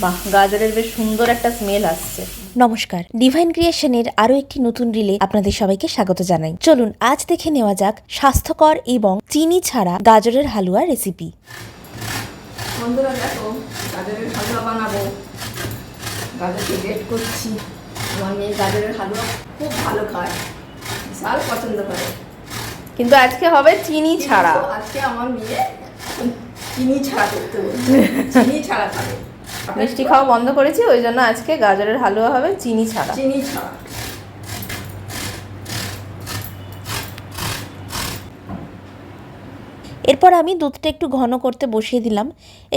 বাহ, গাজরের বেশ সুন্দর একটা স্মেল আসছে। নমস্কার, ডিভাইন ক্রিয়েশনের আরো একটি নতুন রিলে আপনাদের সবাইকে স্বাগত জানাই। চলুন আজ দেখে নেওয়া যাক স্বাস্থ্যকর এবং চিনি ছাড়া গাজরের হালুয়া রেসিপি। বন্ধুরা দেখো, গাজরের হালুয়া বানাবো। গাজরকে গ্রেট করছি। আমার মেয়ে গাজরের হালুয়া খুব ভালো খায়, বিশাল পছন্দ করে, কিন্তু আজকে হবে চিনি ছাড়া। আজকে আমার মেয়ে চিনি ছাড়া করতে বলছে, চিনি ছাড়া খাবে। মিষ্টি খাওয়া বন্ধ করেছি, ওই জন্য আজকে গাজরের হালুয়া হবে চিনি ছাড়া। চিনি ছাড়া। এরপর আমি দুধটা একটু ঘন করতে বসিয়ে দিলাম।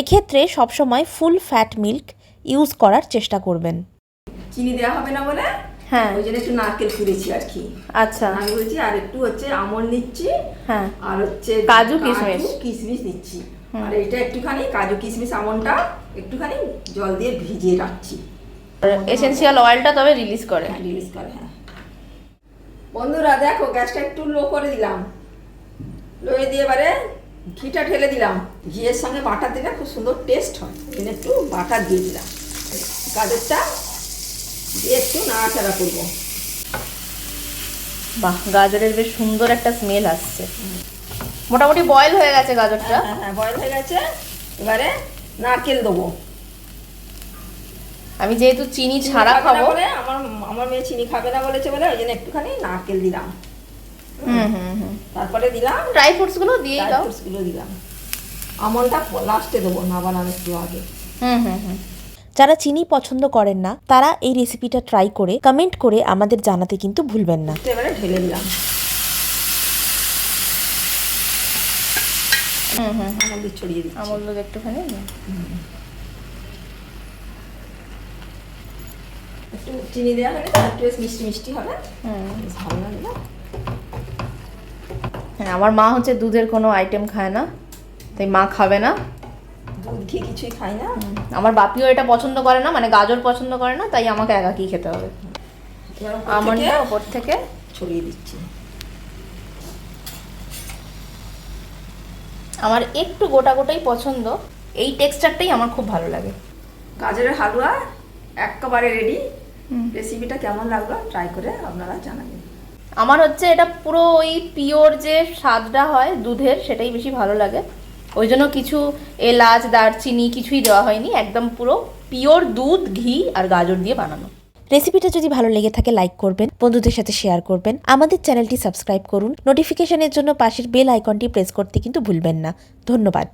এক্ষেত্রে সবসময় ফুল ফ্যাট মিল্ক ইউজ করার চেষ্টা করবেন। চিনি দেওয়া হবে না বলে হ্যাঁ, ওই জন্য একটু নারকেল কুড়েছি আর কি। আচ্ছা, আমি বলছি আর একটু হচ্ছে আমন্ড নিচ্ছি, হ্যাঁ, আর হচ্ছে কাজু কিশমিশ নিচ্ছি। আর এটা একটুখানি কাজু কিশমিশ আমন্ডটা একটুখানি জল দিয়ে ভিজিয়ে রাখছি। এসেনশিয়াল অয়েলটা তবে রিলিজ করে। রিলিজ করে, হ্যাঁ। বন্ধুরা দেখো, গ্যাসটা একটু লো করে দিলাম। লো দিয়ে এবারে ঘিটা ঢেলে দিলাম। ঘিয়ের সঙ্গে বাটার দিলে খুব সুন্দর টেস্ট হয়, এখানে একটু বাটার দিয়ে দিলাম। গাজরটা দিয়ে একটু নাড়াচাড়া করবো। বাহ, গাজরের বেশ সুন্দর একটা স্মেল আসছে। মোটামুটি বয়েল হয়ে গেছে গাজরটা। হ্যাঁ, বয়েল হয়ে গেছে। এবারে নারকেল দেবো। আমি যেহেতু চিনি ছাড়া খাবো বলে, আমার মেয়ে চিনি খাবে না বলেছে বলে ওই জন্য একটুখানি নারকেল দিলাম। তারপরে দিলাম ড্রাই ফ্রুটস গুলো দিয়ে দাও। ফ্রুটস গুলো দিলাম। আমন্ডটা লাস্টে দেবো, না বানানোর একটু আগে। যারা চিনি পছন্দ করেন না তারা এই রেসিপিটা ট্রাই করে কমেন্ট করে আমাদের জানাতে কিন্তু ভুলবেন না। এবারে ঢেলে দিলাম। আমন্ড ছড়িয়ে দিচ্ছি। আমন্ড একটুখানি একটু চিনি দেওয়া হলে একটু মিষ্টি মিষ্টি হবে। ভালো লাগবে। হ্যাঁ, আমার মা হচ্ছে দুধের কোনো আইটেম খায় না, তাই মা খাবে না, দুধ ঘি কিছুই খায় না। আমার বাপিও এটা পছন্দ করে না, মানে গাজর পছন্দ করে না, তাই আমাকে একাকি খেতে হবে। আমন্ডটা উপর থেকে ছড়িয়ে দিচ্ছি। আমার একটু গোটা গোটাই পছন্দ, এই টেক্সচারটাই আমার খুব ভালো লাগে। গাজরের হালুয়া একেবারে রেডি। রেসিপিটা কেমন লাগলো ট্রাই করে আপনারা জানাবেন। আমার হচ্ছে এটা পুরো ওই পিওর যে স্বাদটা হয় দুধের, সেটাই বেশি ভালো লাগে। ওই জন্য কিছু এলাচ দারচিনি কিছুই দেওয়া হয়নি, একদম পুরো পিওর দুধ ঘি আর গাজর দিয়ে বানানো। রেসিপিটা যদি ভালো লেগে থাকে লাইক করবেন, বন্ধুদের সাথে শেয়ার করবেন, আমাদের চ্যানেলটি সাবস্ক্রাইব করুন, নোটিফিকেশনের জন্য পাশের বেল আইকনটি প্রেস করতে কিন্তু ভুলবেন না। ধন্যবাদ।